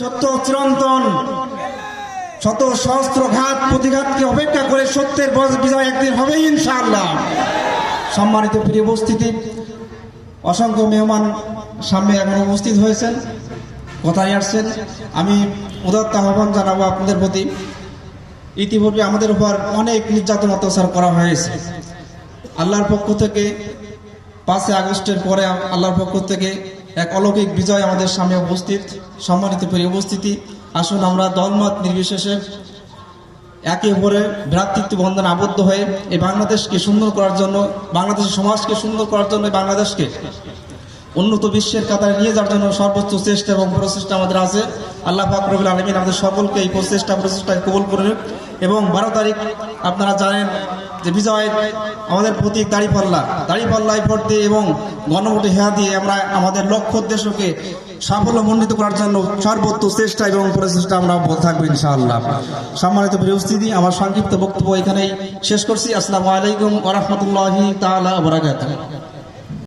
সত্য চিরন্তন, শত সহস্র ঘাত প্রতিঘাতকে উপেক্ষা করে সত্যের বিজয় একদিন হবেই ইনশাআল্লাহ। সম্মানিত প্রিয় উপস্থিতি, অসংখ্য মেহমান সামনে এখন উপস্থিত হয়েছেন, কথায় আসছেন। আমি উদাত্ত আহ্বান জানাবো আপনাদের প্রতি। ইতিপূর্বে আমাদের উপর অনেক নির্যাতন অত্যাচার করা হয়েছে। আল্লাহর পক্ষ থেকে 5 আগস্টের পরে আল্লাহর পক্ষ থেকে এক অলৌকিক বিজয় আমাদের সামনে উপস্থিত। সম্মানিত প্রিয় উপস্থিতি, আসুন আমরা দলমত নির্বিশেষে একে অপরে ভ্রাতৃত্ব বন্ধনে আবদ্ধ হয়ে এই বাংলাদেশকে সুন্দর করার জন্য, বাংলাদেশের সমাজকে সুন্দর করার জন্য, বাংলাদেশকে উন্নত বিশ্বের কাতারে নিয়ে যাওয়ার জন্য সর্বোচ্চ চেষ্টা এবং প্রচেষ্টা আমাদের আছে। আল্লাহ পাক রব্বুল আলামিন আমাদের সকলকে এই প্রচেষ্টাকে কবুল করুন। এবং 12 তারিখ আপনারা জানেন যে বিজয় আমাদের প্রতীক দাড়িপাল্লায় ভোট দিয়ে এবং গণভোটে হ্যাঁ দিয়ে আমরা আমাদের লক্ষ্য উদ্দেশ্যকে সাফল্যমণ্ডিত করার জন্য সর্বোচ্চ চেষ্টা এবং প্রচেষ্টা আমরা থাকবো ইনশাআল্লাহ। সম্মানিত প্রিয় উপস্থিতি, আমার সংক্ষিপ্ত বক্তব্য এখানেই শেষ করছি। আসসালামু আলাইকুম ওয়া রাহমাতুল্লাহি তাআলা ওয়া বারাকাতুহু।